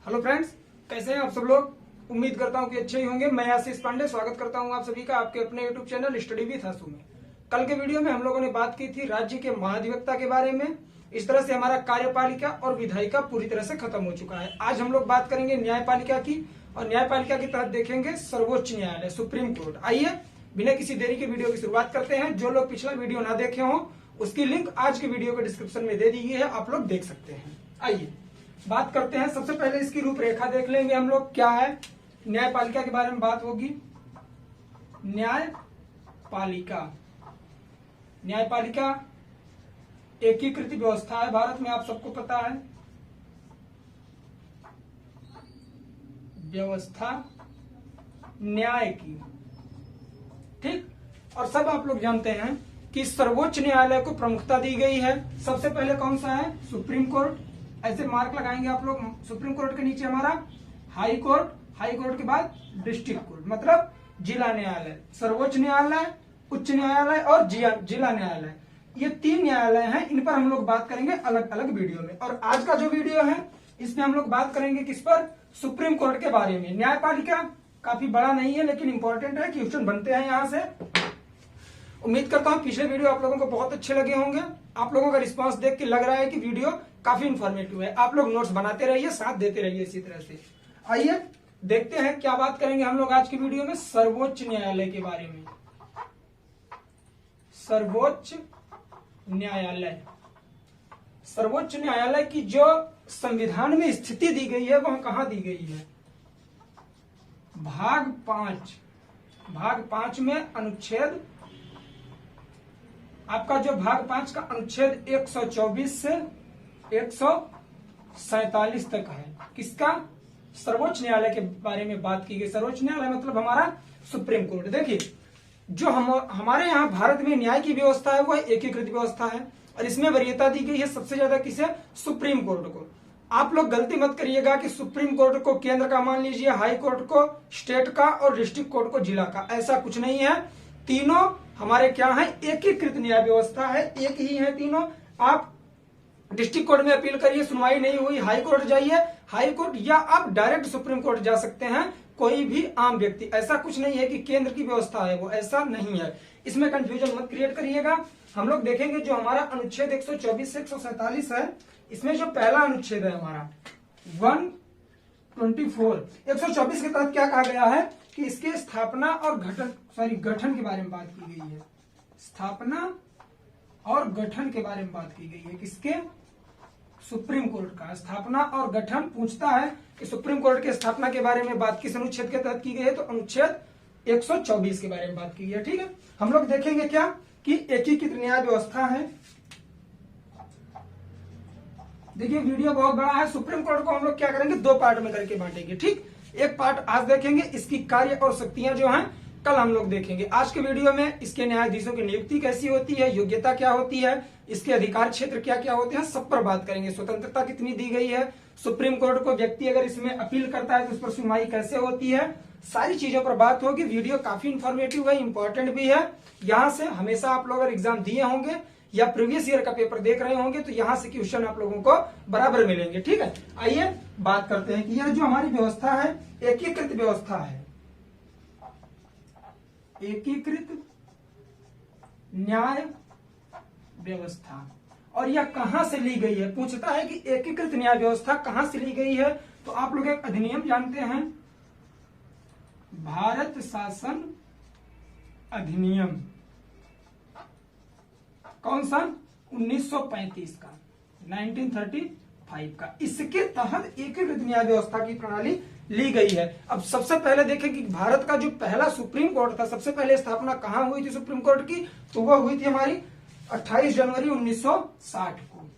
Hello friends, कैसे हैं आप सब लोग। उम्मीद करता हूं कि अच्छे ही होंगे। मैं आशीष पांडे स्वागत करता हूं आप सभी का आपके अपने यूट्यूब चैनल स्टडी विद हंसू में। कल के वीडियो में हम लोगों ने बात की थी राज्य के महाधिवक्ता के बारे में। इस तरह से हमारा कार्यपालिका और विधायिका पूरी तरह से खत्म हो चुका है। आज हम लोग बात करेंगे न्यायपालिका की, और न्यायपालिका के तहत देखेंगे सर्वोच्च न्यायालय, सुप्रीम कोर्ट। आइए बिना किसी देरी के वीडियो की शुरुआत करते हैं। जो लोग पिछला वीडियो ना देखे हों उसकी लिंक आज के वीडियो के डिस्क्रिप्शन में दे दी गई है, आप लोग देख सकते हैं। आइए बात करते हैं। सबसे पहले इसकी रूपरेखा देख लेंगे हम लोग, क्या है। न्यायपालिका के बारे में बात होगी। न्यायपालिका न्यायपालिका एकीकृत व्यवस्था है भारत में, आप सबको पता है। व्यवस्था न्याय की, ठीक। और सब आप लोग जानते हैं कि सर्वोच्च न्यायालय को प्रमुखता दी गई है। सबसे पहले कौन सा है? Supreme court. ऐसे मार्क लगाएंगे आप लोग। सुप्रीम कोर्ट के नीचे हमारा हाई कोर्ट, हाई कोर्ट के बाद डिस्ट्रिक्ट कोर्ट, मतलब जिला न्यायालय। सर्वोच्च न्यायालय, उच्च न्यायालय और जिला न्यायालय, ये तीन न्यायालय हैं। इन पर हम लोग बात करेंगे अलग अलग वीडियो में। और आज का जो वीडियो है इसमें हम लोग बात करेंगे किस पर? सुप्रीम कोर्ट के बारे में। न्यायपालिका काफी बड़ा नहीं है लेकिन इंपॉर्टेंट है, क्वेश्चन बनते हैं यहां से। उम्मीद करता हूं पिछले वीडियो आप लोगों को बहुत अच्छे लगे होंगे। आप लोगों का रिस्पांस देख के लग रहा है कि वीडियो काफी इंफॉर्मेटिव है। आप लोग नोट्स बनाते रहिए, साथ देते रहिए इसी तरह से। आइए देखते हैं क्या बात करेंगे हम लोग आज की वीडियो में सर्वोच्च न्यायालय के बारे में। सर्वोच्च न्यायालय, सर्वोच्च न्यायालय की जो संविधान में स्थिति दी गई है वह कहां दी गई है? भाग 5 में अनुच्छेद, आपका जो भाग 5 का अनुच्छेद 124 से 147 तक है। किसका? सर्वोच्च न्यायालय के बारे में बात की गई। सर्वोच्च न्यायालय मतलब हमारा सुप्रीम कोर्ट। देखिए, जो हमारे यहाँ भारत में न्याय की व्यवस्था है वह एकीकृत व्यवस्था है, और इसमें वरीयता दी गई है सबसे ज्यादा किसे? सुप्रीम कोर्ट को। आप लोग गलती मत करिएगा कि सुप्रीम कोर्ट को केंद्र का मान लीजिए, हाई कोर्ट को स्टेट का और डिस्ट्रिक्ट कोर्ट को जिला का। ऐसा कुछ नहीं है। तीनों हमारे क्या है? एकीकृत न्याय व्यवस्था है, एक ही है तीनों। आप डिस्ट्रिक्ट कोर्ट में अपील करिए, सुनवाई नहीं हुई, हाई कोर्ट जाइए, हाई कोर्ट, या आप डायरेक्ट सुप्रीम कोर्ट जा सकते हैं, कोई भी आम व्यक्ति। ऐसा कुछ नहीं है कि केंद्र की व्यवस्था है वो, ऐसा नहीं है। इसमें कंफ्यूजन मत क्रिएट करिएगा। हम लोग देखेंगे जो हमारा अनुच्छेद 124 से 147 है, इसमें जो पहला अनुच्छेद है हमारा 124, 124 के तहत क्या कहा गया है कि इसके स्थापना और गठन के बारे में बात की गई है। स्थापना और गठन के बारे में बात की गई है। किसके? सुप्रीम कोर्ट का। स्थापना और गठन पूछता है कि सुप्रीम कोर्ट की स्थापना के बारे में बात किस अनुच्छेद के तहत की गई है? तो अनुच्छेद 124 के बारे में बात की गई है, ठीक है। हम लोग देखेंगे क्या कि एकीकृत न्याय व्यवस्था है। देखिए वीडियो बहुत बड़ा है। सुप्रीम कोर्ट को हम लोग क्या करेंगे? दो पार्ट में करके बांटेंगे, ठीक। एक पार्ट आज देखेंगे, इसकी कार्य और शक्तियां जो हैं कल हम लोग देखेंगे। आज के वीडियो में इसके न्यायाधीशों की नियुक्ति कैसी होती है, योग्यता क्या होती है, इसके अधिकार क्षेत्र क्या क्या होते हैं, सब पर बात करेंगे। स्वतंत्रता कितनी दी गई है, सुप्रीम कोर्ट को व्यक्ति अगर इसमें अपील करता है तो उस पर सुनवाई कैसे होती है, सारी चीजों पर बात होगी। वीडियो काफी इंफॉर्मेटिव है, इंपॉर्टेंट भी है। यहाँ से हमेशा आप लोग अगर एग्जाम दिए होंगे या प्रीवियस ईयर का पेपर देख रहे होंगे तो यहाँ से क्वेश्चन आप लोगों को बराबर मिलेंगे, ठीक है। आइए बात करते हैं कि यह जो हमारी व्यवस्था है एकीकृत व्यवस्था है, एकीकृत न्याय व्यवस्था। और यह कहां से ली गई है? पूछता है कि एकीकृत न्याय व्यवस्था कहां से ली गई है। तो आप लोग एक अधिनियम जानते हैं, भारत शासन अधिनियम। कौन सा? 1935 का, 1935 का। इसके तहत एकीकृत न्याय व्यवस्था की प्रणाली ली गई है। अब सबसे पहले देखें कि भारत का जो पहला सुप्रीम कोर्ट था, सबसे पहले स्थापना कहां हुई थी सुप्रीम कोर्ट की? तो वह हुई थी हमारी 28 जनवरी 1960 को।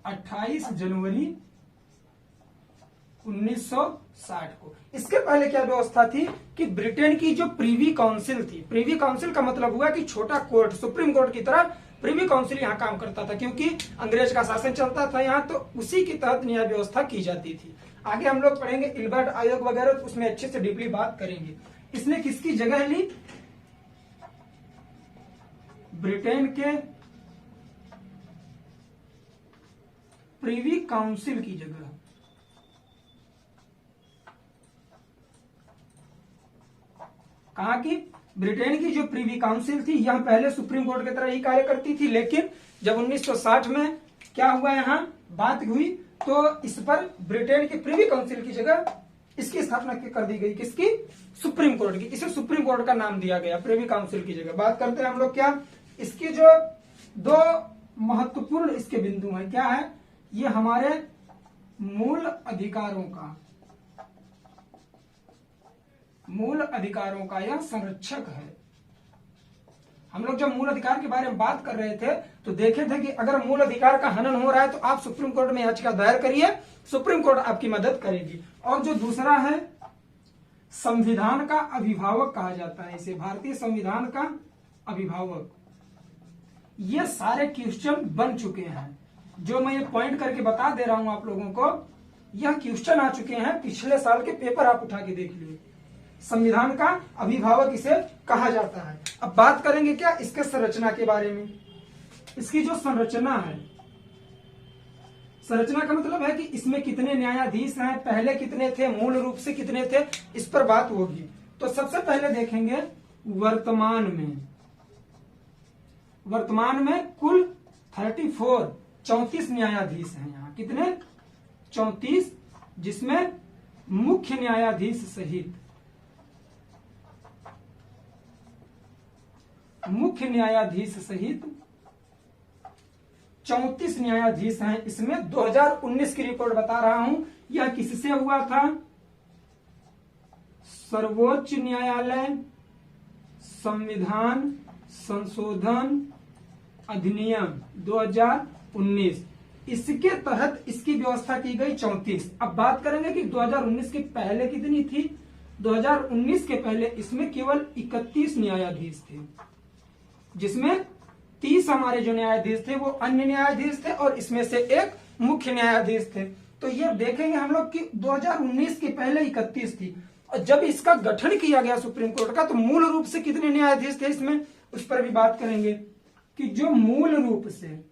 28 जनवरी 1960 को। इसके पहले क्या व्यवस्था थी कि ब्रिटेन की जो प्रीवी काउंसिल थी, प्रीवी काउंसिल का मतलब हुआ कि छोटा कोर्ट, सुप्रीम कोर्ट की तरह प्रीवी काउंसिल यहाँ काम करता था, क्योंकि अंग्रेज का शासन चलता था यहाँ, तो उसी के तहत न्याय व्यवस्था की जाती थी। आगे हम लोग पढ़ेंगे इल्बर्ट आयोग वगैरह, तो उसमें अच्छे से डीपली बात करेंगे। इसने किसकी जगह ली? ब्रिटेन के प्रीवी काउंसिल की जगह। कहा कि ब्रिटेन की जो प्रीवी काउंसिल थी यह पहले सुप्रीम कोर्ट की तरह ही कार्य करती थी, लेकिन जब 1960 में क्या हुआ, यहां बात हुई तो इस पर ब्रिटेन की प्रीवी काउंसिल की जगह इसकी स्थापना कर दी गई। किसकी? सुप्रीम कोर्ट की। इसे सुप्रीम कोर्ट का नाम दिया गया प्रीवी काउंसिल की जगह। बात करते हैं हम लोग क्या, इसकी जो दो महत्वपूर्ण इसके बिंदु हैं, क्या है, ये हमारे मूल अधिकारों का यह संरक्षक है। हम लोग जब मूल अधिकार के बारे में बात कर रहे थे तो देखे थे कि अगर मूल अधिकार का हनन हो रहा है तो आप सुप्रीम कोर्ट में याचिका दायर करिए, सुप्रीम कोर्ट आपकी मदद करेगी। और जो दूसरा है, संविधान का अभिभावक कहा जाता है इसे, भारतीय संविधान का अभिभावक। ये सारे क्वेश्चन बन चुके हैं, जो मैं ये पॉइंट करके बता दे रहा हूं आप लोगों को, यह क्वेश्चन आ चुके हैं पिछले साल के पेपर, आप उठा के देख लीजिए। संविधान का अभिभावक इसे कहा जाता है। अब बात करेंगे क्या इसके संरचना के बारे में। इसकी जो संरचना है, संरचना का मतलब है कि इसमें कितने न्यायाधीश हैं, पहले कितने थे, मूल रूप से कितने थे, इस पर बात होगी। तो सबसे पहले देखेंगे वर्तमान में कुल 34 न्यायाधीश हैं यहाँ। कितने? 34, जिसमें मुख्य न्यायाधीश सहित 34 न्यायाधीश हैं। इसमें 2019 की रिपोर्ट बता रहा हूं, यह किससे हुआ था? सर्वोच्च न्यायालय संविधान संशोधन अधिनियम 2019, इसके तहत इसकी व्यवस्था की गई 34। अब बात करेंगे कि 2019 के पहले कितनी थी। 2019 के पहले इसमें केवल 31 न्यायाधीश थे, जिसमें 30 हमारे जो न्यायाधीश थे वो अन्य न्यायाधीश थे और इसमें से एक मुख्य न्यायाधीश थे। तो ये देखेंगे हम लोग कि 2019 के पहले 31 थी, और जब इसका गठन किया गया सुप्रीम कोर्ट का तो मूल रूप से कितने न्यायाधीश थे इसमें, उस पर भी बात करेंगे कि जो मूल रूप से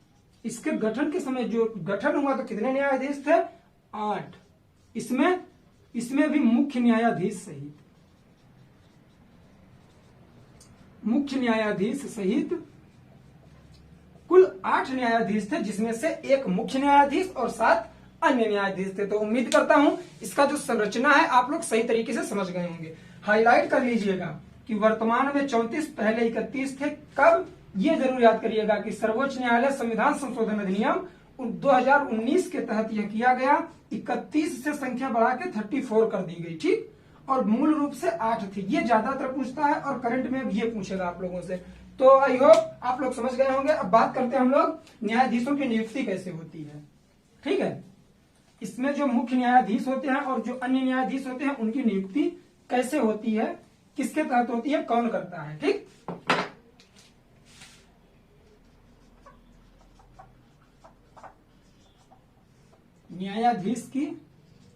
इसके गठन के समय जो गठन हुआ तो कितने न्यायाधीश थे? 8। इसमें भी मुख्य न्यायाधीश सहित कुल 8 न्यायाधीश थे, जिसमें से एक मुख्य न्यायाधीश और 7 अन्य न्यायाधीश थे। तो उम्मीद करता हूं इसका जो संरचना है आप लोग सही तरीके से समझ गए होंगे। हाईलाइट कर लीजिएगा कि वर्तमान में 34, पहले 31 थे। कब? ये जरूर याद करिएगा कि सर्वोच्च न्यायालय संविधान संशोधन अधिनियम 2019 के तहत यह किया गया। 31 से संख्या बढ़ा के 34 कर दी गई, ठीक। और मूल रूप से 8 थी। ये ज्यादातर पूछता है और करंट में ये पूछेगा आप लोगों से। तो आई होप आप लोग समझ गए होंगे। अब बात करते हैं हम लोग न्यायाधीशों की नियुक्ति कैसे होती है, ठीक है। इसमें जो मुख्य न्यायाधीश होते हैं और जो अन्य न्यायाधीश होते हैं उनकी नियुक्ति कैसे होती है, किसके तहत होती है, कौन करता है, ठीक। न्यायाधीश की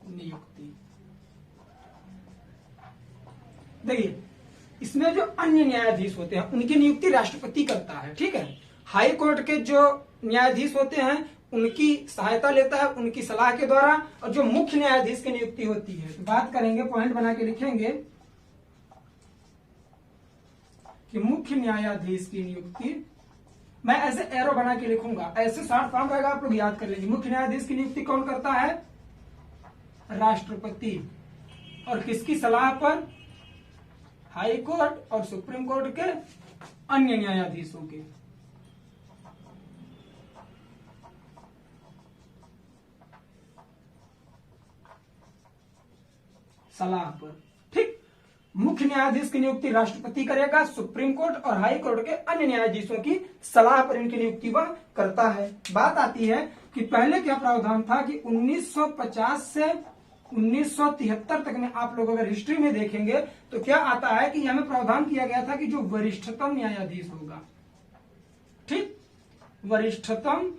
नियुक्ति, देखिए इसमें जो अन्य न्यायाधीश होते हैं उनकी नियुक्ति राष्ट्रपति करता है, ठीक है। हाई कोर्ट के जो न्यायाधीश होते हैं उनकी सहायता लेता है उनकी सलाह के द्वारा, और जो मुख्य न्यायाधीश की नियुक्ति होती है, तो बात करेंगे, पॉइंट बना के लिखेंगे कि मुख्य न्यायाधीश की नियुक्ति, मैं ऐसे एरो बना के लिखूंगा, ऐसे शॉर्ट फॉर्म रहेगा, आप लोग याद कर लेंगे। मुख्य न्यायाधीश की नियुक्ति कौन करता है? राष्ट्रपति। और किसकी सलाह पर? हाई कोर्ट और सुप्रीम कोर्ट के अन्य न्यायाधीशों के। सलाह पर, ठीक। मुख्य न्यायाधीश की नियुक्ति राष्ट्रपति करेगा, सुप्रीम कोर्ट और हाई कोर्ट के अन्य न्यायाधीशों की सलाह पर इनकी नियुक्ति वह करता है। बात आती है कि पहले क्या प्रावधान था कि 1950 से 1973 तक में आप लोग अगर हिस्ट्री में देखेंगे तो क्या आता है कि हमें प्रावधान किया गया था कि जो वरिष्ठतम न्यायाधीश होगा, ठीक, वरिष्ठतम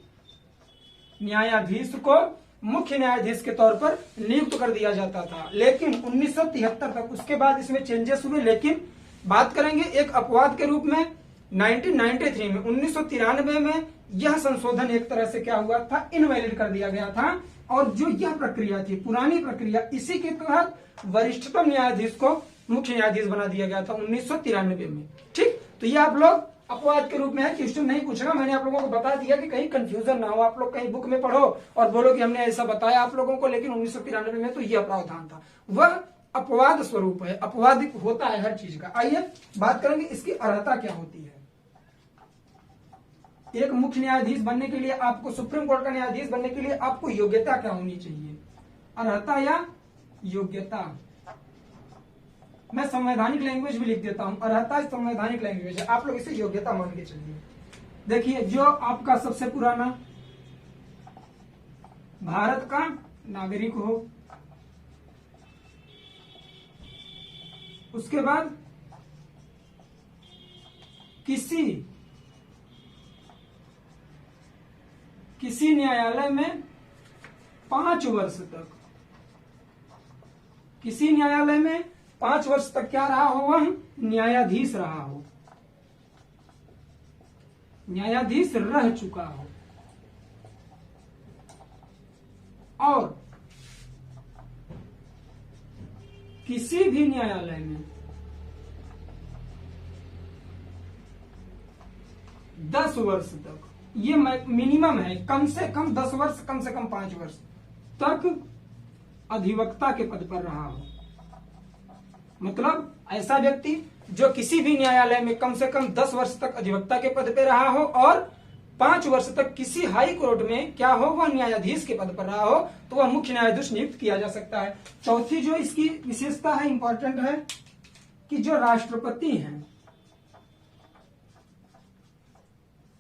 न्यायाधीश को मुख्य न्यायाधीश के तौर पर नियुक्त कर दिया जाता था। लेकिन 1973 तक उसके बाद इसमें चेंजेस हुए। लेकिन बात करेंगे एक अपवाद के रूप में 1993 में 1993 में यह संशोधन एक तरह से क्या हुआ था, इनवैलिड कर दिया गया था। और जो यह प्रक्रिया थी, पुरानी प्रक्रिया, इसी के तहत वरिष्ठतम न्यायाधीश को मुख्य न्यायाधीश बना दिया गया था 1993 में। ठीक, तो ये आप लोग अपवाद के रूप में है, क्वेश्चन नहीं पूछेगा। मैंने आप लोगों को बता दिया कि कहीं कंफ्यूजन ना हो, आप लोग कहीं बुक में पढ़ो और बोलो कि हमने ऐसा बताया आप लोगों को, लेकिन 1993 में तो यह प्रावधान था। वह अपवाद स्वरूप है, अपवाद होता है हर चीज का। आइए बात करेंगे इसकी अर्हता क्या होती है। एक मुख्य न्यायाधीश बनने के लिए आपको, सुप्रीम कोर्ट का न्यायाधीश बनने के लिए आपको योग्यता क्या होनी चाहिए, अर्हता या योग्यता। मैं संवैधानिक लैंग्वेज भी लिख देता हूं, अर्हता संवैधानिक लैंग्वेज है, आप लोग इसे योग्यता मान के चलिए। देखिए, जो आपका सबसे पुराना भारत का नागरिक हो, उसके बाद किसी न्यायालय में 5 वर्ष तक, किसी न्यायालय में 5 वर्ष तक क्या रहा हो, वह न्यायाधीश रहा हो, न्यायाधीश रह चुका हो। और किसी भी न्यायालय में 10 वर्ष तक, ये मिनिमम है, कम से कम 10 वर्ष, कम से कम 5 वर्ष तक अधिवक्ता के पद पर रहा हो। मतलब ऐसा व्यक्ति जो किसी भी न्यायालय में कम से कम 10 वर्ष तक अधिवक्ता के पद पर रहा हो और 5 वर्ष तक किसी हाई कोर्ट में क्या हो, वह न्यायाधीश के पद पर रहा हो, तो वह मुख्य न्यायाधीश नियुक्त किया जा सकता है। चौथी जो इसकी विशेषता है, इंपॉर्टेंट है, कि जो राष्ट्रपति हैं,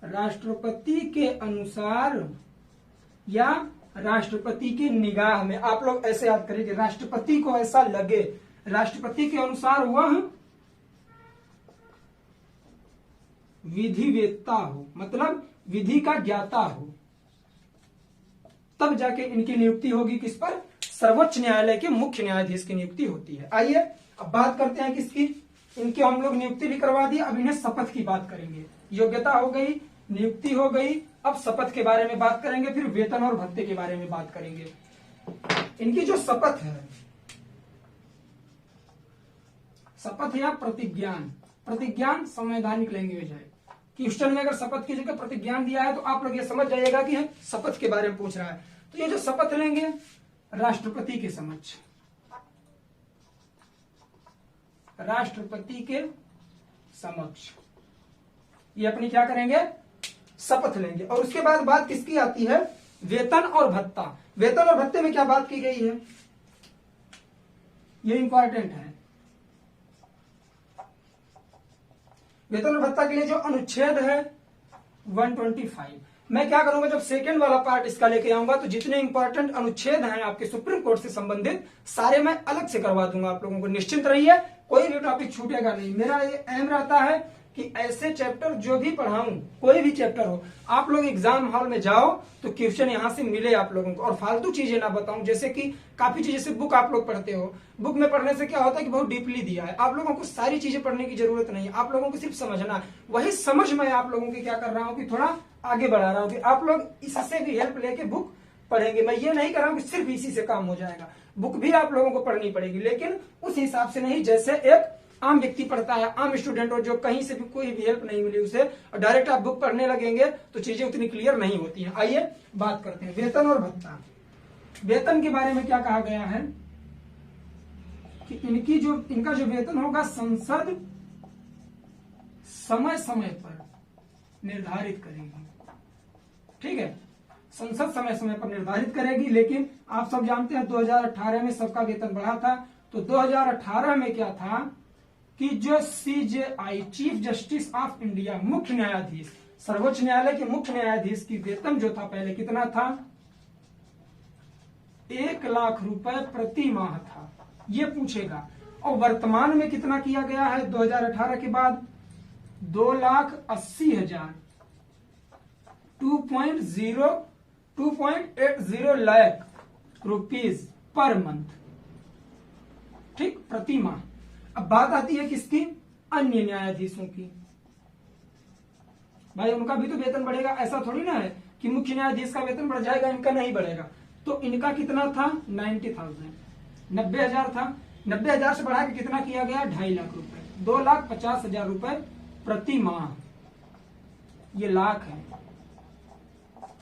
राष्ट्रपति के अनुसार या राष्ट्रपति की निगाह में, आप लोग ऐसे याद करेंगे, राष्ट्रपति को ऐसा लगे, राष्ट्रपति के अनुसार वह विधिवेत्ता हो, मतलब विधि का ज्ञाता हो, तब जाके इनकी नियुक्ति होगी किस पर, सर्वोच्च न्यायालय के मुख्य न्यायाधीश की नियुक्ति होती है। आइए अब बात करते हैं किसकी, इनकी हम लोग नियुक्ति भी करवा दी, अब इन्हें शपथ की बात करेंगे। योग्यता हो गई, नियुक्ति हो गई, अब शपथ के बारे में बात करेंगे, फिर वेतन और भत्ते के बारे में बात करेंगे। इनकी जो शपथ है, शपथ या प्रतिज्ञान, प्रतिज्ञान संवैधानिक लैंग्वेज है। क्वेश्चन में अगर शपथ की जगह प्रतिज्ञान दिया है तो आप लोग ये समझ जाइएगा कि शपथ के बारे में पूछ रहा है। तो ये जो शपथ लेंगे राष्ट्रपति के समक्ष, राष्ट्रपति के समक्ष ये अपनी क्या करेंगे, शपथ लेंगे। और उसके बाद बात किसकी आती है, वेतन और भत्ता। वेतन और भत्ते में क्या बात की गई है, ये इंपॉर्टेंट है। वेतन और भत्ता के लिए जो अनुच्छेद है 125, मैं क्या करूंगा, जब सेकंड वाला पार्ट इसका लेके आऊंगा तो जितने इंपॉर्टेंट अनुच्छेद हैं आपके सुप्रीम कोर्ट से संबंधित सारे मैं अलग से करवा दूंगा आप लोगों को। निश्चिंत रहिए, कोई भी टॉपिक छूटेगा नहीं। मेरा ये एम रहता है कि ऐसे चैप्टर जो भी पढ़ाऊं, कोई भी चैप्टर हो, आप लोग एग्जाम हॉल में जाओ तो क्वेश्चन यहां से मिले आप लोगों को, और फालतू चीजें ना बताऊं। जैसे कि काफी चीजें, जैसे बुक आप लोग पढ़ते हो, बुक में पढ़ने से क्या होता है कि बहुत डीपली दिया है, आप लोगों को सारी चीजें पढ़ने की जरूरत नहीं है, आप लोगों को सिर्फ समझना। वही समझ मैं आप लोगों की क्या कर रहा हूँ कि थोड़ा आगे बढ़ा रहा हूँ कि आप लोग इससे भी हेल्प लेके बुक पढ़ेंगे। मैं ये नहीं कर रहा हूँ कि सिर्फ इसी से काम हो जाएगा, बुक भी आप लोगों को पढ़नी पड़ेगी, लेकिन उस हिसाब से नहीं जैसे एक आम व्यक्ति पढ़ता है, आम स्टूडेंट, और जो कहीं से भी कोई भी हेल्प नहीं मिली उसे, और डायरेक्ट आप बुक पढ़ने लगेंगे तो चीजें उतनी क्लियर नहीं होती हैं। आइए बात करते हैं वेतन और भत्ता। वेतन के बारे में क्या कहा गया है कि इनका जो वेतन होगा संसद समय समय पर निर्धारित करेगी। ठीक है, संसद समय समय पर निर्धारित करेगी, लेकिन आप सब जानते हैं 2018 में सबका वेतन बढ़ा था। तो 2018 में क्या था कि जो CJI, chief justice of India, मुख्य न्यायाधीश, सर्वोच्च न्यायालय के मुख्य न्यायाधीश की वेतन जो था पहले कितना था, 1 लाख रुपए प्रति माह था, ये पूछेगा। और वर्तमान में कितना किया गया है 2018 के बाद, 2,80,000, 2.80 लाख रुपीज पर मंथ, ठीक, प्रति माह। अब बात आती है किसकी, अन्य न्यायाधीशों की। भाई उनका भी तो वेतन बढ़ेगा, ऐसा थोड़ी ना है कि मुख्य न्यायाधीश का वेतन बढ़ जाएगा इनका नहीं बढ़ेगा। तो इनका कितना था 90,000, 90,000 था। 90,000 से बढ़ा के कितना किया गया 2.5 लाख रुपए, 2,50,000 रुपए प्रति माह, ये लाख है।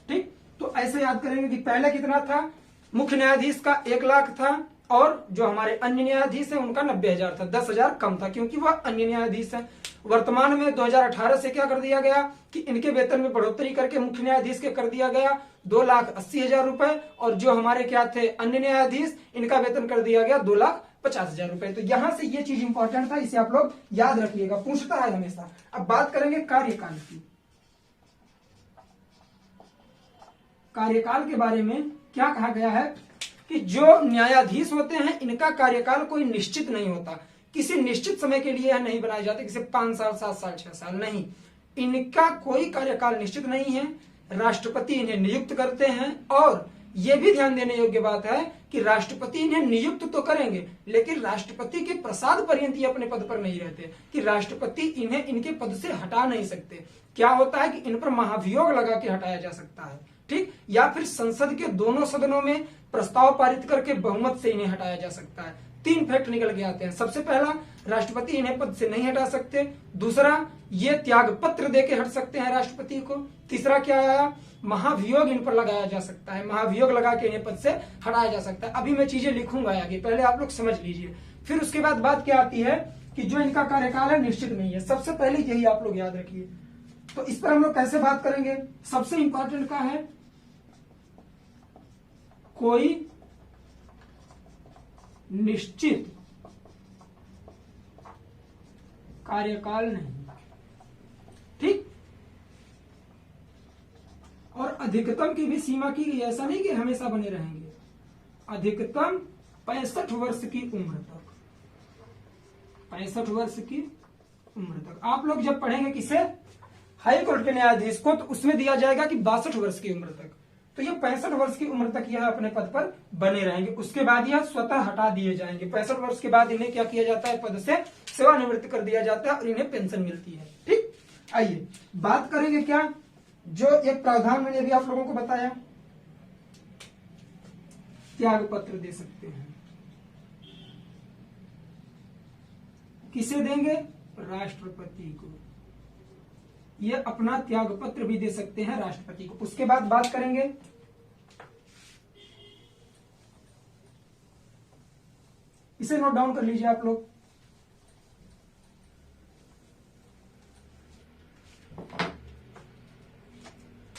ठीक, तो ऐसे याद करेंगे कि पहले कितना था, मुख्य न्यायाधीश का 1 लाख था और जो हमारे अन्य न्यायाधीश है उनका 90,000 था, 10,000 कम था क्योंकि वह अन्य न्यायाधीश है। वर्तमान में 2018 से क्या कर दिया गया कि इनके वेतन में बढ़ोतरी करके मुख्य न्यायाधीश के कर दिया गया 2,80,000 रुपए और जो हमारे क्या थे अन्य न्यायाधीश, इनका वेतन कर दिया गया 2,50,000 रुपए। तो यहां से ये चीज इंपॉर्टेंट था, इसे आप लोग याद रखिएगा, पूछता है हमेशा। अब बात करेंगे कार्यकाल की। कार्यकाल के बारे में क्या कहा गया है कि जो न्यायाधीश होते हैं इनका कार्यकाल कोई निश्चित नहीं होता, किसी निश्चित समय के लिए नहीं बनाए जाते, किसी 5 साल 7 साल 6 साल नहीं, इनका कोई कार्यकाल निश्चित नहीं है। राष्ट्रपति इन्हें नियुक्त करते हैं और यह भी ध्यान देने योग्य बात है कि राष्ट्रपति इन्हें नियुक्त तो करेंगे लेकिन राष्ट्रपति के प्रसाद पर्यंत ये अपने पद पर नहीं रहते, कि राष्ट्रपति इन्हें इनके पद से हटा नहीं सकते। क्या होता है कि इन पर महाभियोग लगा के हटाया जा सकता है, ठीक, या फिर संसद के दोनों सदनों में प्रस्ताव पारित करके बहुमत से इन्हें हटाया जा सकता है। 3 फैक्ट निकल के आते हैं। सबसे पहला, राष्ट्रपति इन्हें पद से नहीं हटा सकते। दूसरा, ये त्याग पत्र देके हट सकते हैं राष्ट्रपति को। तीसरा क्या आया, महाभियोग इन पर लगाया जा सकता है, महाभियोग लगा के इन्हें पद से हटाया जा सकता है। अभी मैं चीजें लिखूंगा आगे, पहले आप लोग समझ लीजिए। फिर उसके बाद बात क्या आती है कि जो इनका कार्यकाल है निश्चित नहीं है, सबसे पहले यही आप लोग याद रखिए। तो इस पर हम लोग कैसे बात करेंगे, सबसे इंपॉर्टेंट का है कोई निश्चित कार्यकाल नहीं, ठीक, और अधिकतम की भी सीमा की गई, ऐसा नहीं कि हमेशा बने रहेंगे, अधिकतम 65 वर्ष की उम्र तक, 65 वर्ष की उम्र तक। आप लोग जब पढ़ेंगे किसे, हाई कोर्ट के न्यायाधीश को, तो उसमें दिया जाएगा कि 62 वर्ष की उम्र तक, तो ये 65 वर्ष की उम्र तक यह अपने पद पर बने रहेंगे। उसके बाद यह स्वतः हटा दिए जाएंगे। 65 वर्ष के बाद इन्हें क्या किया जाता है, पद से सेवानिवृत्त कर दिया जाता है और इन्हें पेंशन मिलती है। ठीक, आइए बात करेंगे क्या, जो एक प्रावधान मैंने अभी आप लोगों को बताया, त्याग पत्र दे सकते हैं। किसे देंगे, राष्ट्रपति को। ये अपना त्याग पत्र भी दे सकते हैं राष्ट्रपति को। उसके बाद बात करेंगे इसे नोट डाउन कर लीजिए आप लोग,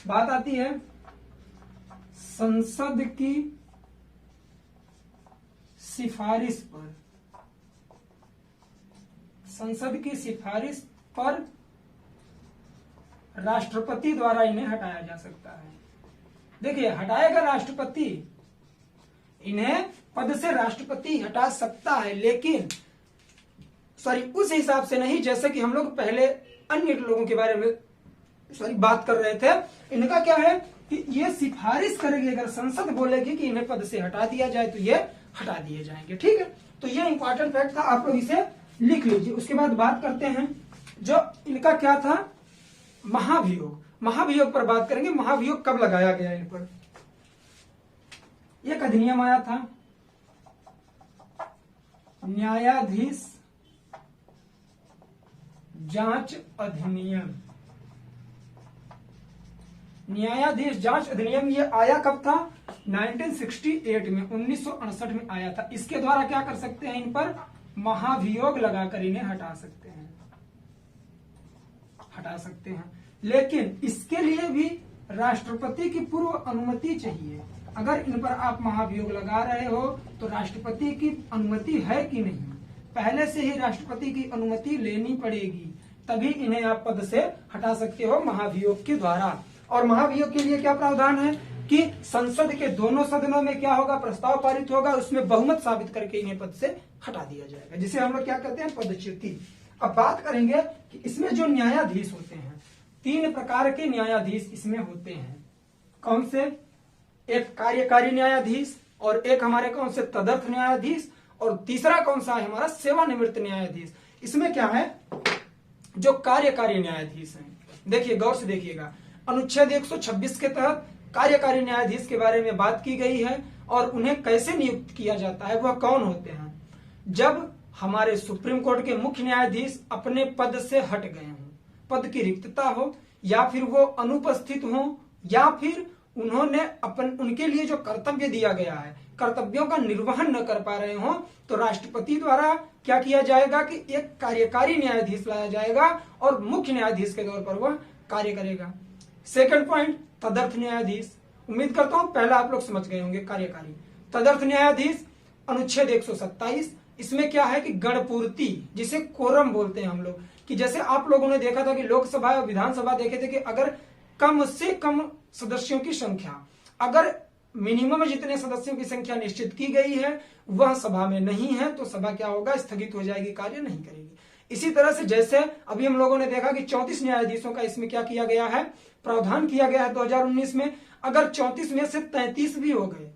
बात आती है संसद की सिफारिश पर। संसद की सिफारिश पर राष्ट्रपति द्वारा इन्हें हटाया जा सकता है। देखिए, हटाएगा राष्ट्रपति, इन्हें पद से राष्ट्रपति हटा सकता है, लेकिन उस हिसाब से नहीं जैसे कि हम लोग पहले अन्य लोगों के बारे में बात कर रहे थे। इनका क्या है कि ये सिफारिश करेगी, अगर संसद बोलेगी कि इन्हें पद से हटा दिया जाए तो ये हटा दिए जाएंगे। ठीक है, तो ये इंपॉर्टेंट फैक्ट था, आप लोग इसे लिख लीजिए। उसके बाद बात करते हैं जो इनका क्या था, महाभियोग। महाभियोग पर बात करेंगे। महाभियोग कब लगाया गया इन पर, एक अधिनियम आया था, न्यायाधीश जांच अधिनियम। न्यायाधीश जांच अधिनियम ये आया कब था, 1968 में, 1968 में आया था। इसके द्वारा क्या कर सकते हैं, इन पर महाभियोग लगाकर इन्हें हटा सकते हैं, हटा सकते हैं। लेकिन इसके लिए भी राष्ट्रपति की पूर्व अनुमति चाहिए। अगर इन पर आप महाभियोग लगा रहे हो तो राष्ट्रपति की अनुमति है कि नहीं, पहले से ही राष्ट्रपति की अनुमति लेनी पड़ेगी, तभी इन्हें आप पद से हटा सकते हो महाभियोग के द्वारा। और महाभियोग के लिए क्या प्रावधान है कि संसद के दोनों सदनों में क्या होगा, प्रस्ताव पारित होगा, उसमें बहुमत साबित करके इन्हें पद से हटा दिया जाएगा, जिसे हम लोग क्या कहते हैं, पदच्युति। अब बात करेंगे कि इसमें जो न्यायाधीश होते हैं, 3 प्रकार के न्यायाधीश इसमें होते हैं। कौन से, एक कार्यकारी न्यायाधीश, और एक हमारे कौन से, तदर्थ न्यायाधीश, और तीसरा कौन सा है हमारा, सेवानिवृत्त न्यायाधीश। इसमें क्या है, जो कार्यकारी न्यायाधीश हैं, देखिए गौर से देखिएगा, अनुच्छेद 126 के तहत कार्यकारी न्यायाधीश के बारे में बात की गई है और उन्हें कैसे नियुक्त किया जाता है, वह कौन होते हैं। जब हमारे सुप्रीम कोर्ट के मुख्य न्यायाधीश अपने पद से हट गए हों, पद की रिक्तता हो, या फिर वो अनुपस्थित हो, या फिर उन्होंने उनके लिए जो कर्तव्य दिया गया है कर्तव्यों का निर्वहन न कर पा रहे हो, तो राष्ट्रपति द्वारा क्या किया जाएगा कि एक कार्यकारी न्यायाधीश लाया जाएगा और मुख्य न्यायाधीश के तौर पर वह कार्य करेगा। सेकंड पॉइंट, तदर्थ न्यायाधीश। उम्मीद करता हूं पहला आप लोग समझ गए होंगे कार्यकारी। तदर्थ न्यायाधीश अनुच्छेद 127, इसमें क्या है कि गणपूर्ति, जिसे कोरम बोलते हैं हम लोग, कि जैसे आप लोगों ने देखा था कि लोकसभा और विधानसभा देखे थे कि अगर कम से कम सदस्यों की संख्या, अगर मिनिमम जितने सदस्यों की संख्या निश्चित की गई है वह सभा में नहीं है तो सभा क्या होगा, स्थगित हो जाएगी, कार्य नहीं करेगी। इसी तरह से जैसे अभी हम लोगों ने देखा कि 34 न्यायाधीशों का इसमें क्या किया गया है, प्रावधान किया गया है 2019 में। अगर 34 में से 33 भी हो गए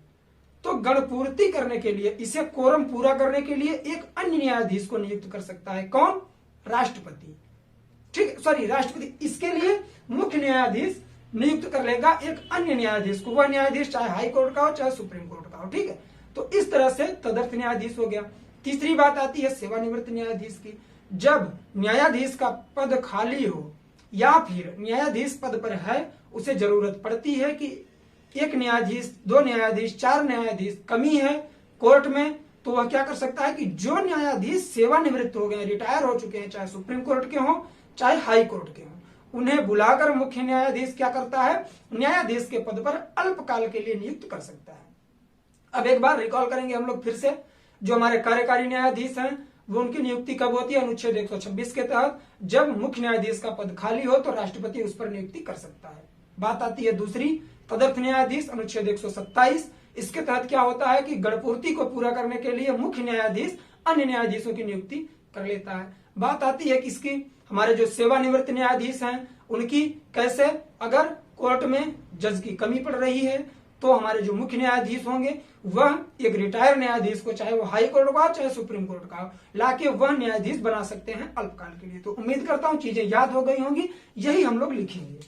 तो गणपूर्ति करने के लिए, इसे कोरम पूरा करने के लिए एक अन्य न्यायाधीश को नियुक्त कर सकता है। कौन? राष्ट्रपति। ठीक, सॉरी राष्ट्रपति, इसके लिए मुख्य न्यायाधीश नियुक्त कर लेगा एक अन्य न्यायाधीश को, वह न्यायाधीश चाहे हाई कोर्ट का हो चाहे सुप्रीम कोर्ट का हो। ठीक है, तो इस तरह से तदर्थ न्यायाधीश हो गया। तीसरी बात आती है सेवानिवृत्त न्यायाधीश की। जब न्यायाधीश का पद खाली हो या फिर न्यायाधीश पद पर है, उसे जरूरत पड़ती है कि एक न्यायाधीश, 2 न्यायाधीश, 4 न्यायाधीश कमी है कोर्ट में, तो वह क्या कर सकता है कि जो न्यायाधीश सेवानिवृत्त हो गए, रिटायर हो चुके हैं, चाहे सुप्रीम कोर्ट के हों चाहे हाई कोर्ट के हों, उन्हें बुलाकर मुख्य न्यायाधीश क्या करता है, न्यायाधीश के पद पर अल्पकाल के लिए नियुक्त कर सकता है। अब एक बार रिकॉल करेंगे हम लोग फिर से, जो हमारे कार्यकारी न्यायाधीश हैं वो उनकी नियुक्ति कब होती है, अनुच्छेद 126 के तहत। जब मुख्य न्यायाधीश का पद खाली हो तो राष्ट्रपति उस पर नियुक्ति कर सकता है। बात आती है दूसरी, तदर्थ न्यायाधीश अनुच्छेद 127। इसके तहत क्या होता है कि गणपूर्ति को पूरा करने के लिए मुख्य न्यायाधीश अन्य न्यायाधीशों की नियुक्ति कर लेता है। बात आती है किसकी, हमारे जो सेवानिवृत्त न्यायाधीश हैं उनकी। कैसे? अगर कोर्ट में जज की कमी पड़ रही है तो हमारे जो मुख्य न्यायाधीश होंगे वह एक रिटायर न्यायाधीश को, चाहे वो हाई कोर्ट का हो चाहे सुप्रीम कोर्ट का हो, लाके वह न्यायाधीश बना सकते हैं अल्पकाल के लिए। तो उम्मीद करता हूं चीजें याद हो गई होंगी, यही हम लोग लिखेंगे।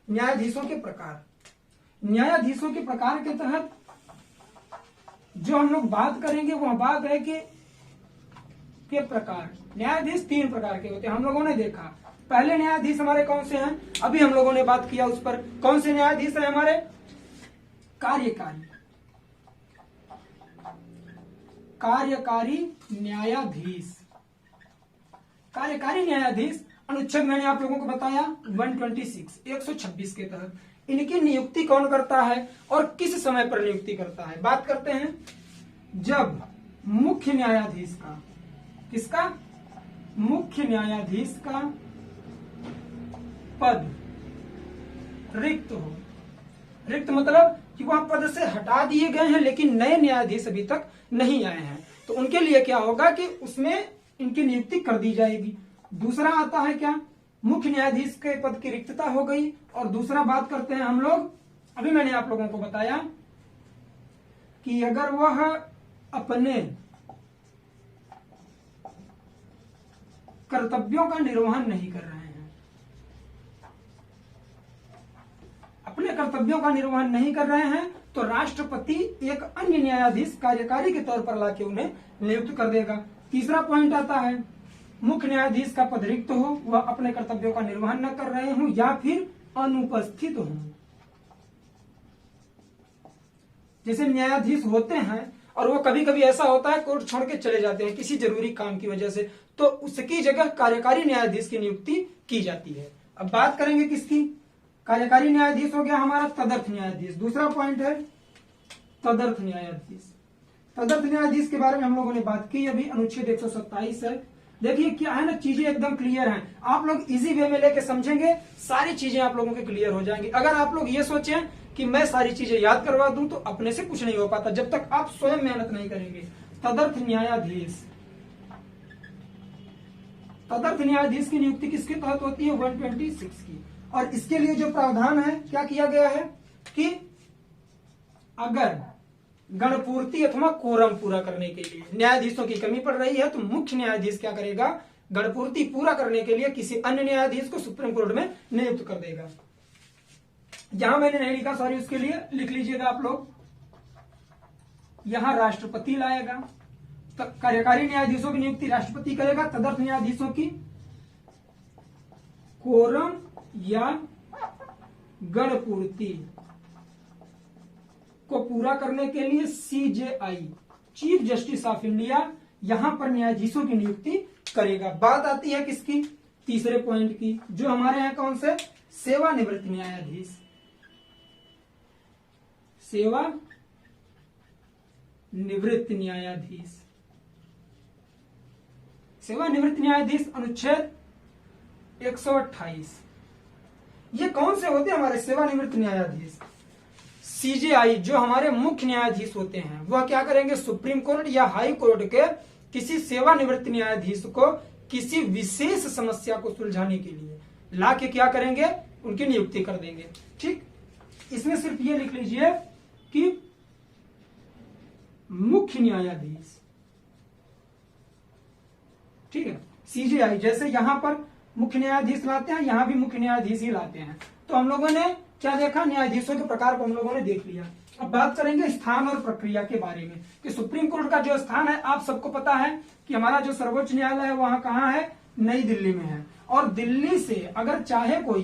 न्यायाधीशों के प्रकार, न्यायाधीशों के प्रकार के तहत जो हम लोग बात करेंगे वह बात है कि प्रकार। न्यायाधीश 3 प्रकार के होते हैं, हम लोगों ने देखा। पहले न्यायाधीश हमारे कौन से हैं, अभी हम लोगों ने बात किया उस पर। कौन से न्यायाधीश हैं हमारे? कार्यकारी न्यायाधीश। कार्यकारी न्यायाधीश अनुच्छेद मैंने आप लोगों को बताया 126 के तहत इनकी नियुक्ति कौन करता है और किस समय पर नियुक्ति करता है। बात करते हैं जब मुख्य न्यायाधीश का, किसका? मुख्य न्यायाधीश का पद रिक्त हो। रिक्त मतलब कि वह पद से हटा दिए गए हैं लेकिन नए न्यायाधीश अभी तक नहीं आए हैं, तो उनके लिए क्या होगा कि उसमें इनकी नियुक्ति कर दी जाएगी। दूसरा आता है क्या, मुख्य न्यायाधीश के पद की रिक्तता हो गई। और दूसरा बात करते हैं हम लोग, अभी मैंने आप लोगों को बताया कि अगर वह अपने कर्तव्यों का निर्वहन नहीं कर रहे हैं, अपने कर्तव्यों का निर्वहन नहीं कर रहे हैं, तो राष्ट्रपति एक अन्य न्यायाधीश कार्यकारी के तौर पर लाके उन्हें नियुक्त कर देगा। तीसरा पॉइंट आता है मुख्य न्यायाधीश का पद रिक्त हो, वह अपने कर्तव्यों का निर्वहन न कर रहे हों या फिर अनुपस्थित हों। जैसे न्यायाधीश होते हैं और वो कभी कभी ऐसा होता है कोर्ट छोड़ के चले जाते हैं किसी जरूरी काम की वजह से, तो उसकी जगह कार्यकारी न्यायाधीश की नियुक्ति की जाती है। अब बात करेंगे किसकी? कार्यकारी न्यायाधीश हो गया हमारा तदर्थ न्यायाधीश। दूसरा पॉइंट है तदर्थ न्यायाधीश। तदर्थ न्यायाधीश के बारे में हम लोगों ने बात की अभी, अनुच्छेद 127 है। देखिए क्या है ना, चीजें एकदम क्लियर हैं। आप लोग इजी वे में लेके समझेंगे, सारी चीजें आप लोगों के क्लियर हो जाएंगी। अगर आप लोग ये सोचें कि मैं सारी चीजें याद करवा दूं तो अपने से कुछ नहीं हो पाता जब तक आप स्वयं मेहनत नहीं करेंगे। तदर्थ न्यायाधीश, तदर्थ न्यायाधीश की नियुक्ति किसके तहत होती है? 126 की। और इसके लिए जो प्रावधान है क्या किया गया है कि अगर गणपूर्ति अथवा कोरम पूरा करने के लिए न्यायाधीशों की कमी पड़ रही है तो मुख्य न्यायाधीश क्या करेगा गणपूर्ति पूरा करने के लिए किसी अन्य न्यायाधीश को सुप्रीम कोर्ट में नियुक्त कर देगा। यहां मैंने नहीं लिखा, सॉरी, उसके लिए लिख लीजिएगा आप लोग। यहां राष्ट्रपति लाएगा, कार्यकारी न्यायाधीशों की नियुक्ति राष्ट्रपति करेगा। तदर्थ न्यायाधीशों की कोरम या गणपूर्ति को पूरा करने के लिए CJI, chief justice of India, यहां पर न्यायाधीशों की नियुक्ति करेगा। बात आती है किसकी? तीसरे पॉइंट की, जो हमारे यहां कौन से? सेवानिवृत्त न्यायाधीश। सेवानिवृत्त न्यायाधीश, सेवानिवृत्त न्यायाधीश अनुच्छेद 128। ये कौन से होते हैं हमारे सेवानिवृत्त न्यायाधीश? CJI, जो हमारे मुख्य न्यायाधीश होते हैं, वह क्या करेंगे? सुप्रीम कोर्ट या हाई कोर्ट के किसी सेवानिवृत्त न्यायाधीश को किसी विशेष समस्या को सुलझाने के लिए ला के क्या करेंगे? उनकी नियुक्ति कर देंगे। ठीक, इसमें सिर्फ ये लिख लीजिए कि मुख्य न्यायाधीश, ठीक है। CJI जैसे यहां पर मुख्य न्यायाधीश लाते हैं, यहां भी मुख्य न्यायाधीश ही लाते हैं। तो हम लोगों ने क्या देखा? न्यायाधीशों के प्रकार को हम लोगों ने देख लिया। अब बात करेंगे स्थान और प्रक्रिया के बारे में कि सुप्रीम कोर्ट का जो स्थान है, आप सबको पता है कि हमारा जो सर्वोच्च न्यायालय है वहां कहां है? नई दिल्ली में है। और दिल्ली से अगर चाहे कोई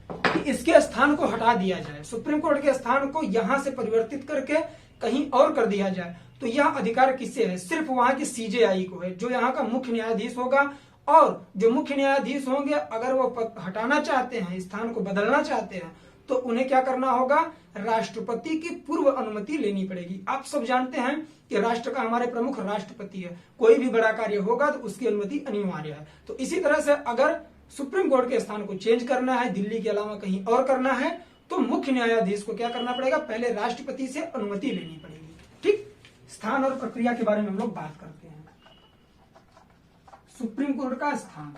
कि इसके स्थान को हटा दिया जाए, सुप्रीम कोर्ट के स्थान को यहां से परिवर्तित करके कहीं और कर दिया जाए, तो यह अधिकार किससे है? सिर्फ वहां की CJI को है, जो यहाँ का मुख्य न्यायाधीश होगा। और जो मुख्य न्यायाधीश होंगे, अगर वो हटाना चाहते हैं, स्थान को बदलना चाहते हैं, तो उन्हें क्या करना होगा? राष्ट्रपति की पूर्व अनुमति लेनी पड़ेगी। आप सब जानते हैं कि राष्ट्र का हमारे प्रमुख राष्ट्रपति है। कोई भी बड़ा कार्य होगा तो उसकी अनुमति अनिवार्य है। तो इसी तरह से अगर सुप्रीम कोर्ट के स्थान को चेंज करना है, दिल्ली के अलावा कहीं और करना है, तो मुख्य न्यायाधीश को क्या करना पड़ेगा? पहले राष्ट्रपति से अनुमति लेनी पड़ेगी। ठीक, स्थान और प्रक्रिया के बारे में हम लोग बात करते हैं। सुप्रीम कोर्ट का स्थान,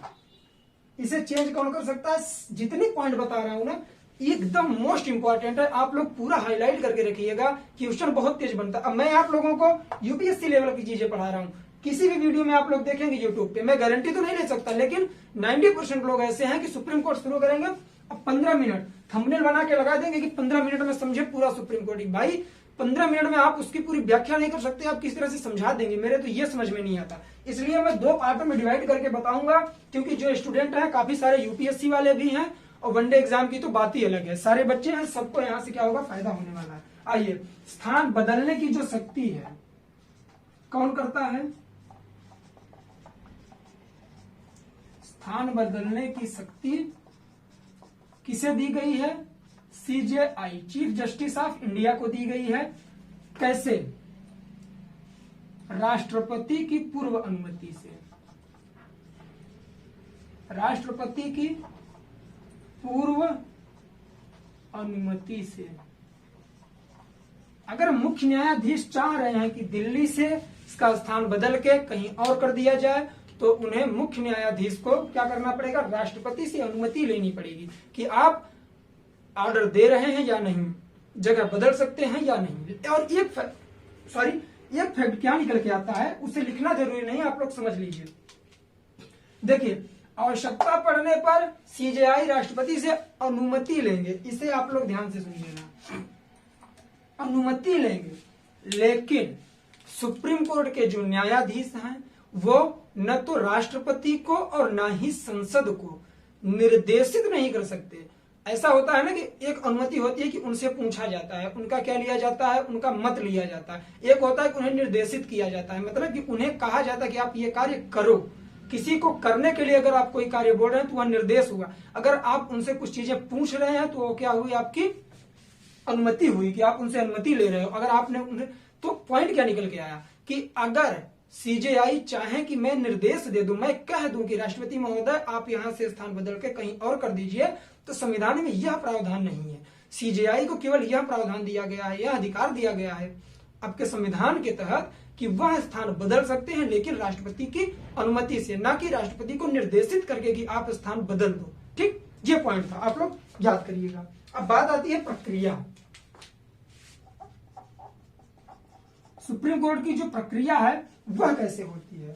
इसे चेंज कौन कर सकता है? जितनी पॉइंट बता रहा हूं ना, एकदम मोस्ट इंपॉर्टेंट है, आप लोग पूरा हाईलाइट करके रखिएगा। क्वेश्चन बहुत तेज बनता है। अब मैं आप लोगों को UPSC लेवल की चीजें पढ़ा रहा हूं। किसी भी वीडियो में आप लोग देखेंगे यूट्यूब पे, मैं गारंटी तो नहीं ले सकता, लेकिन 90% लोग ऐसे हैं कि सुप्रीम कोर्ट शुरू करेंगे, अब 15 मिनट थंबनेल बना के लगा देंगे कि 15 मिनट में समझे पूरा सुप्रीम कोर्ट। भाई 15 मिनट में आप उसकी पूरी व्याख्या नहीं कर सकते, आप किस तरह से समझा देंगे? मेरे तो ये समझ में नहीं आता। इसलिए मैं 2 पार्टों में डिवाइड करके बताऊंगा, क्योंकि जो स्टूडेंट है काफी सारे UPSC वाले भी हैं, और वनडे एग्जाम की तो बात ही अलग है। सारे बच्चे हैं, सबको यहाँ से क्या होगा? फायदा होने वाला है। आइए, स्थान बदलने की जो शक्ति है कौन करता है? स्थान बदलने की शक्ति किसे दी गई है? CJI, chief justice of India को दी गई है। कैसे? राष्ट्रपति की पूर्व अनुमति से। राष्ट्रपति की पूर्व अनुमति से। अगर मुख्य न्यायाधीश चाह रहे हैं कि दिल्ली से इसका स्थान बदल के कहीं और कर दिया जाए, तो उन्हें मुख्य न्यायाधीश को क्या करना पड़ेगा? राष्ट्रपति से अनुमति लेनी पड़ेगी कि आप ऑर्डर दे रहे हैं या नहीं, जगह बदल सकते हैं या नहीं। और एक फैक्ट क्या निकल के आता है, उसे लिखना जरूरी नहीं, आप लोग समझ लीजिए। देखिए, आवश्यकता पड़ने पर CJI राष्ट्रपति से अनुमति लेंगे, इसे आप लोग ध्यान से सुनिएगा, अनुमति लेंगे। लेकिन सुप्रीम कोर्ट के जो न्यायाधीश हैं, वो न तो राष्ट्रपति को और न ही संसद को निर्देशित नहीं कर सकते। ऐसा होता है ना कि एक अनुमति होती है कि उनसे पूछा जाता है, उनका क्या लिया जाता है? उनका मत लिया जाता है। एक होता है कि उन्हें निर्देशित किया जाता है, मतलब कि उन्हें कहा जाता है कि आप ये कार्य करो। किसी को करने के लिए अगर आप कोई कार्य बोल रहे हैं तो वह निर्देश हुआ। अगर आप उनसे कुछ चीजें पूछ रहे हैं तो वो क्या हुई? आपकी अनुमति हुई कि आप उनसे अनुमति ले रहे हो। अगर आपने उन्हें, तो पॉइंट क्या निकल के आया कि अगर CJI चाहे कि मैं निर्देश दे दूं, मैं कह दूं कि राष्ट्रपति महोदय आप यहां से स्थान बदल के कहीं और कर दीजिए, तो संविधान में यह प्रावधान नहीं है। CJI को केवल यह प्रावधान दिया गया है, यह अधिकार दिया गया है आपके संविधान के तहत कि वह स्थान बदल सकते हैं, लेकिन राष्ट्रपति की अनुमति से, ना कि राष्ट्रपति को निर्देशित करके कि आप स्थान बदल दो। ठीक, ये पॉइंट था, आप लोग याद करिएगा। अब बात आती है प्रक्रिया। सुप्रीम कोर्ट की जो प्रक्रिया है वह कैसे होती है?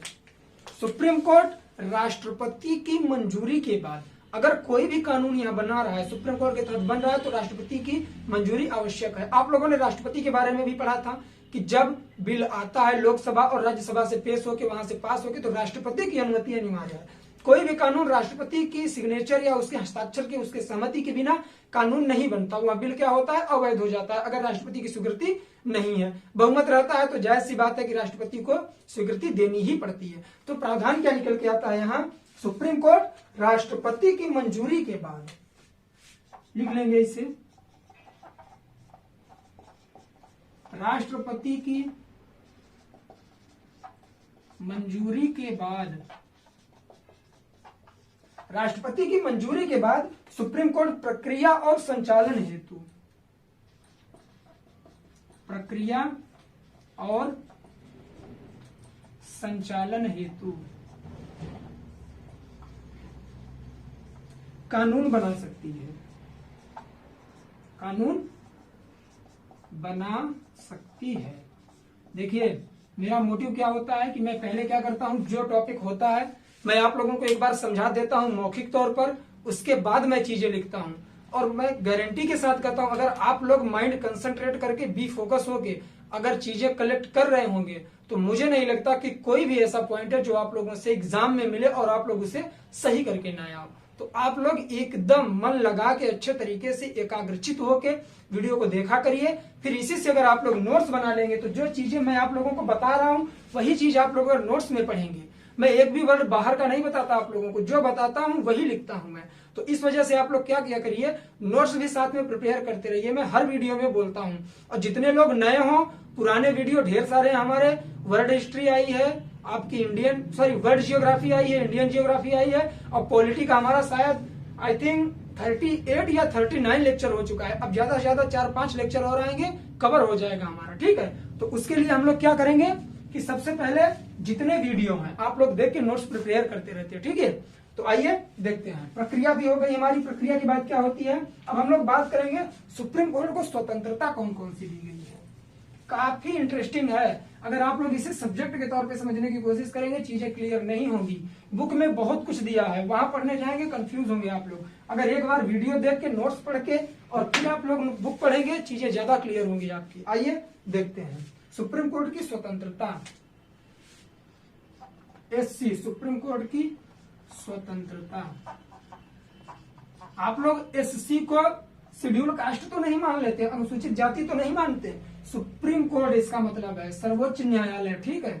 सुप्रीम कोर्ट राष्ट्रपति की मंजूरी के बाद अगर कोई भी कानून यहाँ बना रहा है, सुप्रीम कोर्ट के तहत बन रहा है, तो राष्ट्रपति की मंजूरी आवश्यक है। आप लोगों ने राष्ट्रपति के बारे में भी पढ़ा था कि जब बिल आता है लोकसभा और राज्यसभा से पेश होकर वहां से पास होकर, तो राष्ट्रपति की अनुमति अनिवार्य है। कोई भी कानून राष्ट्रपति की सिग्नेचर या उसके हस्ताक्षर के, उसके सहमति के बिना कानून नहीं बनता। वह बिल क्या होता है, अवैध हो जाता है अगर राष्ट्रपति की स्वीकृति नहीं है। बहुमत रहता है तो जायज सी बात है कि राष्ट्रपति को स्वीकृति देनी ही पड़ती है। तो प्रावधान क्या निकल के आता है यहाँ, सुप्रीम कोर्ट राष्ट्रपति की मंजूरी के बाद, लिख लेंगे इसे, राष्ट्रपति की मंजूरी के बाद, राष्ट्रपति की मंजूरी के बाद सुप्रीम कोर्ट प्रक्रिया और संचालन हेतु, प्रक्रिया और संचालन हेतु कानून बना सकती है, कानून बना सकती है। देखिए मेरा मोटिव क्या होता है कि मैं पहले क्या करता हूं, जो टॉपिक होता है मैं आप लोगों को एक बार समझा देता हूं मौखिक तौर पर, उसके बाद मैं चीजें लिखता हूं। और मैं गारंटी के साथ कहता हूं, अगर आप लोग माइंड कंसंट्रेट करके बी फोकस होके अगर चीजें कलेक्ट कर रहे होंगे, तो मुझे नहीं लगता कि कोई भी ऐसा पॉइंट है जो आप लोगों से एग्जाम में मिले और आप लोग उसे सही करके ना आओ। तो आप लोग एकदम मन लगा के अच्छे तरीके से एकाग्रचित होके वीडियो को देखा करिए। फिर इसी से अगर आप लोग नोट्स बना लेंगे, तो जो चीजें मैं आप लोगों को बता रहा हूं वही चीज आप लोग अगर नोट्स में पढ़ेंगे, मैं एक भी वर्ड बाहर का नहीं बताता आप लोगों को, जो बताता हूं वही लिखता हूं मैं। तो इस वजह से आप लोग क्या किया करिए, नोट्स भी साथ में प्रिपेयर करते रहिए। मैं हर वीडियो में बोलता हूं। और जितने लोग नए हो, पुराने वीडियो ढेर सारे हमारे, वर्ल्ड हिस्ट्री आई है आपकी, वर्ल्ड जियोग्राफी आई है, इंडियन जियोग्राफी आई है, और पॉलिटी का हमारा शायद आई थिंक 38 या 39 लेक्चर हो चुका है। अब ज्यादा से ज्यादा 4-5 लेक्चर और आएंगे, कवर हो जाएगा हमारा, ठीक है। तो उसके लिए हम लोग क्या करेंगे कि सबसे पहले जितने वीडियो हैं आप लोग देख के नोट्स प्रिपेयर करते रहते हैं, ठीक है। तो आइए देखते हैं, प्रक्रिया भी हो गई हमारी। प्रक्रिया की बात क्या होती है, अब हम लोग बात करेंगे सुप्रीम कोर्ट को स्वतंत्रता कौन कौन सी दी गई है। काफी इंटरेस्टिंग है, अगर आप लोग इसे सब्जेक्ट के तौर पे समझने की कोशिश करेंगे चीजें क्लियर नहीं होंगी। बुक में बहुत कुछ दिया है, वहां पढ़ने जाएंगे कंफ्यूज होंगे आप लोग। अगर एक बार वीडियो देख के नोट्स पढ़ के और फिर आप लोग बुक पढ़ेंगे, चीजें ज्यादा क्लियर होंगी आपकी। आइए देखते हैं सुप्रीम कोर्ट की स्वतंत्रता, एससी सुप्रीम कोर्ट की स्वतंत्रता। आप लोग एससी को शेड्यूल कास्ट तो नहीं मान लेते, अनुसूचित जाति तो नहीं मानते। सुप्रीम कोर्ट इसका मतलब है सर्वोच्च न्यायालय, ठीक है,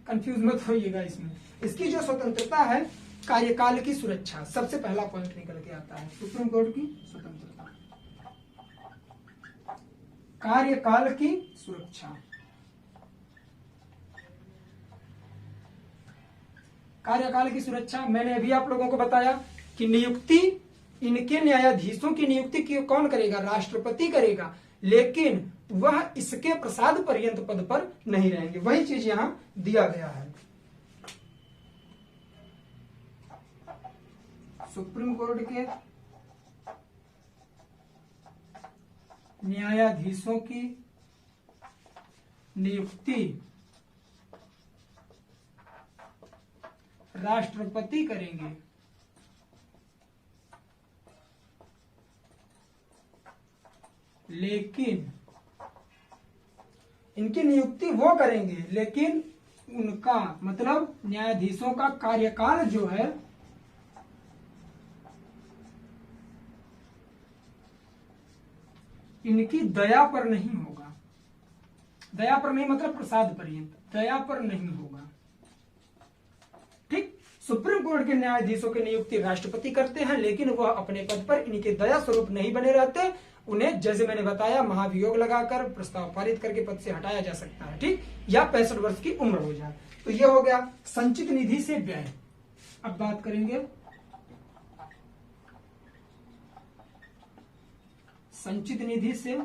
कंफ्यूज मत होइएगा इसमें। इसकी जो स्वतंत्रता है, कार्यकाल की सुरक्षा, सबसे पहला पॉइंट निकल के आता है सुप्रीम कोर्ट की स्वतंत्रता, कार्यकाल की सुरक्षा। कार्यकाल की सुरक्षा मैंने अभी आप लोगों को बताया कि नियुक्ति, इनके न्यायाधीशों की नियुक्ति कौन करेगा, राष्ट्रपति करेगा, लेकिन वह इसके प्रसाद पर्यंत पद पर नहीं रहेंगे। वही चीज यहां दिया गया है। सुप्रीम कोर्ट के न्यायाधीशों की नियुक्ति राष्ट्रपति करेंगे, लेकिन इनकी नियुक्ति वो करेंगे, लेकिन उनका मतलब न्यायाधीशों का कार्यकाल जो है इनकी दया पर नहीं होगा। दया पर नहीं मतलब प्रसाद पर्यंत, दया पर नहीं होगा, ठीक। सुप्रीम कोर्ट के न्यायाधीशों की नियुक्ति राष्ट्रपति करते हैं, लेकिन वह अपने पद पर इनके दया स्वरूप नहीं बने रहते। उन्हें जैसे मैंने बताया महाभियोग लगाकर प्रस्ताव पारित करके पद से हटाया जा सकता है, ठीक, या 65 वर्ष की उम्र हो जाए। तो यह हो गया संचित निधि से व्यय। अब बात करेंगे संचित निधि से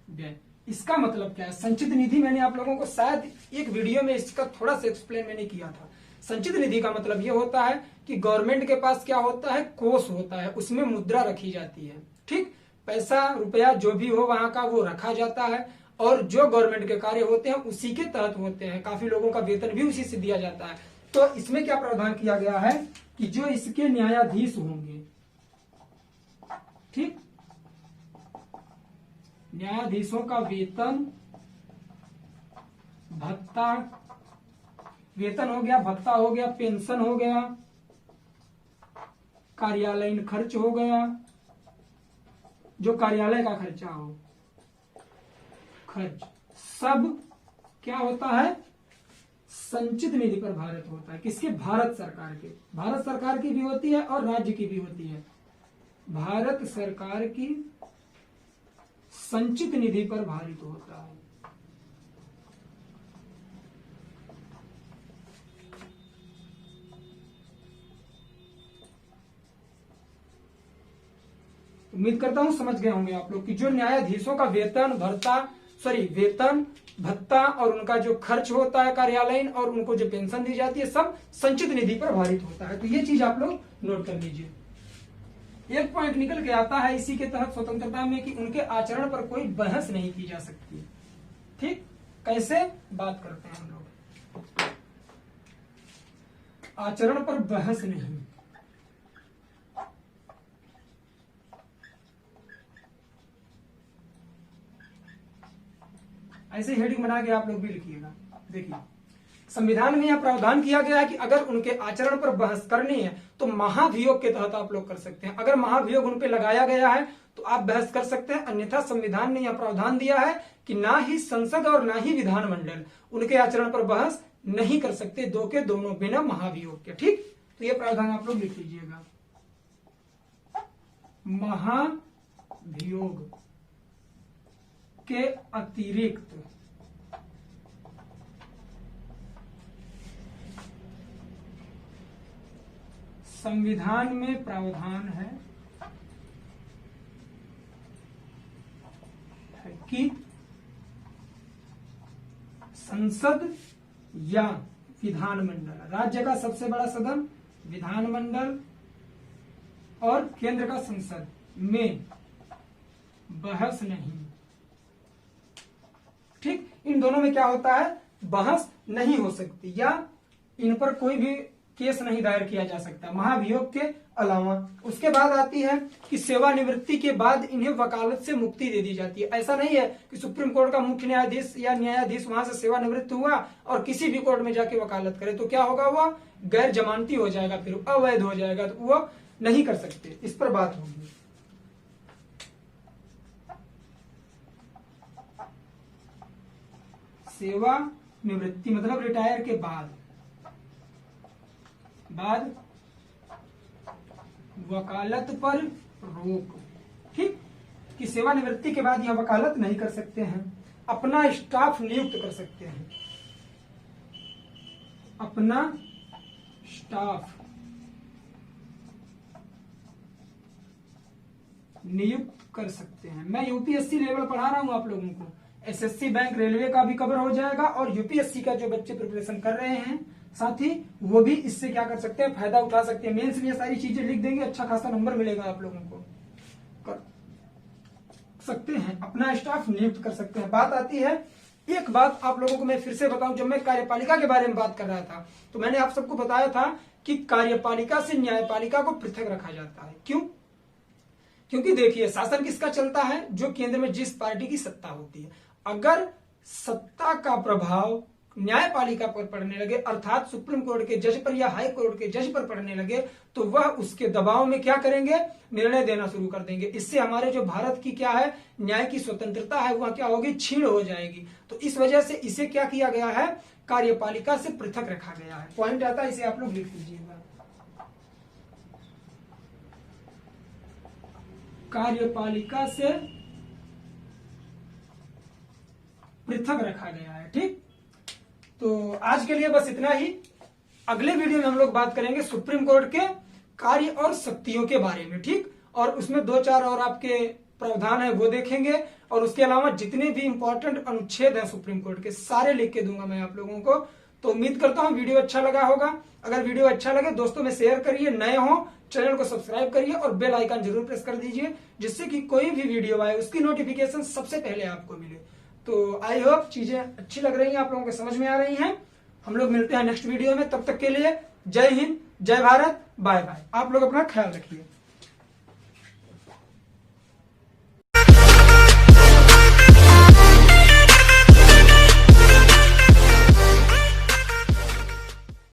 व्यय। इसका मतलब क्या है, संचित निधि मैंने आप लोगों को शायद एक वीडियो में इसका थोड़ा सा एक्सप्लेन मैंने किया था। संचित निधि का मतलब यह होता है कि गवर्नमेंट के पास क्या होता है, कोष होता है, उसमें मुद्रा रखी जाती है, ठीक, पैसा रुपया जो भी हो वहां का वो रखा जाता है, और जो गवर्नमेंट के कार्य होते हैं उसी के तहत होते हैं। काफी लोगों का वेतन भी उसी से दिया जाता है। तो इसमें क्या प्रावधान किया गया है कि जो इसके न्यायाधीश होंगे, ठीक, न्यायाधीशों का वेतन भत्ता, वेतन हो गया, भत्ता हो गया, पेंशन हो गया, कार्यालयीन खर्च हो गया, जो कार्यालय का खर्चा हो, खर्च, सब क्या होता है, संचित निधि पर भारत होता है। किसके? भारत सरकार के। भारत सरकार की भी होती है और राज्य की भी होती है। भारत सरकार की संचित निधि पर भारित होता है। उम्मीद करता हूं समझ गए होंगे आप लोग कि जो न्यायाधीशों का वेतन वेतन भत्ता और उनका जो खर्च होता है कार्यालयीन और उनको जो पेंशन दी जाती है, सब संचित निधि पर भारित होता है। तो ये चीज आप लोग नोट कर लीजिए। एक पॉइंट निकल के आता है इसी के तहत स्वतंत्रता में कि उनके आचरण पर कोई बहस नहीं की जा सकती। ठीक, कैसे बात करते हैं हम लोग, आचरण पर बहस नहीं। ऐसे हेडिंग बना के आप लोग भी लिखिएगा। देखिए, संविधान में यह प्रावधान किया गया है कि अगर उनके आचरण पर बहस करनी है तो महाभियोग के तहत आप लोग कर सकते हैं। अगर महाभियोग उन पे लगाया गया है तो आप बहस कर सकते हैं, अन्यथा संविधान ने यह प्रावधान दिया है कि ना ही संसद और ना ही विधानमंडल उनके आचरण पर बहस नहीं कर सकते, दो के दोनों बिना महाभियोग के। ठीक, तो यह प्रावधान आप लोग लिख लीजिएगा। महाभियोग के अतिरिक्त संविधान में प्रावधान है कि संसद या विधानमंडल, राज्य का सबसे बड़ा सदन विधानमंडल और केंद्र का संसद में बहस नहीं। ठीक, इन दोनों में क्या होता है, बहस नहीं हो सकती या इन पर कोई भी केस नहीं दायर किया जा सकता महाभियोग के अलावा। उसके बाद आती है कि सेवानिवृत्ति के बाद इन्हें वकालत से मुक्ति दे दी जाती है। ऐसा नहीं है कि सुप्रीम कोर्ट का मुख्य न्यायाधीश या न्यायाधीश वहां से सेवानिवृत्त हुआ और किसी भी कोर्ट में जाके वकालत करे तो क्या होगा, वह गैर जमानती हो जाएगा, फिर अवैध हो जाएगा, तो वह नहीं कर सकते। इस पर बात होगी। सेवा निवृत्ति मतलब रिटायर के बाद वकालत पर रोक। ठीक, कि सेवानिवृत्ति के बाद यह वकालत नहीं कर सकते हैं, अपना स्टाफ नियुक्त कर सकते हैं, अपना स्टाफ नियुक्त कर सकते हैं। मैं यूपीएससी लेवल पढ़ा रहा हूं आप लोगों को, एसएससी बैंक रेलवे का भी कवर हो जाएगा और यूपीएससी का जो बच्चे प्रिपरेशन कर रहे हैं साथ ही वो भी इससे क्या कर सकते हैं, फायदा उठा सकते हैं। मेंस में ये सारी चीजें लिख देंगे, अच्छा खासा नंबर मिलेगा आप लोगों को। कर सकते हैं, अपना स्टाफ नियुक्त कर सकते हैं। बात आती है, एक बात आप लोगों को मैं फिर से बताऊं, जब मैं कार्यपालिका के बारे में बात कर रहा था तो मैंने आप सबको बताया था कि कार्यपालिका से न्यायपालिका को पृथक रखा जाता है। क्यों? क्योंकि देखिए, शासन किसका चलता है, जो केंद्र में जिस पार्टी की सत्ता होती है। अगर सत्ता का प्रभाव न्यायपालिका पर पड़ने लगे, अर्थात सुप्रीम कोर्ट के जज पर या हाई कोर्ट के जज पर पड़ने लगे, तो वह उसके दबाव में क्या करेंगे, निर्णय देना शुरू कर देंगे। इससे हमारे जो भारत की क्या है, न्याय की स्वतंत्रता है, वह क्या होगी, छीन हो जाएगी। तो इस वजह से इसे क्या किया गया है, कार्यपालिका से पृथक रखा गया है। पॉइंट आता है, इसे आप लोग लिख लीजिएगा। कार्यपालिका से पृथक रखा गया है। ठीक, तो आज के लिए बस इतना ही। अगले वीडियो में हम लोग बात करेंगे सुप्रीम कोर्ट के कार्य और शक्तियों के बारे में। ठीक, और उसमें 2-4 और आपके प्रावधान है वो देखेंगे, और उसके अलावा जितने भी इंपॉर्टेंट अनुच्छेद हैं सुप्रीम कोर्ट के सारे लिख के दूंगा मैं आप लोगों को। तो उम्मीद करता हूं वीडियो अच्छा लगा होगा। अगर वीडियो अच्छा लगे दोस्तों में शेयर करिए, नए हो चैनल को सब्सक्राइब करिए और बेल आइकन जरूर प्रेस कर दीजिए, जिससे कि कोई भी वीडियो आए उसकी नोटिफिकेशन सबसे पहले आपको मिले। तो आई होप चीजें अच्छी लग रही हैं, आप लोगों को समझ में आ रही हैं। हम लोग मिलते हैं नेक्स्ट वीडियो में, तब तक के लिए जय हिंद, जय भारत, बाय बाय। आप लोग अपना ख्याल रखिए।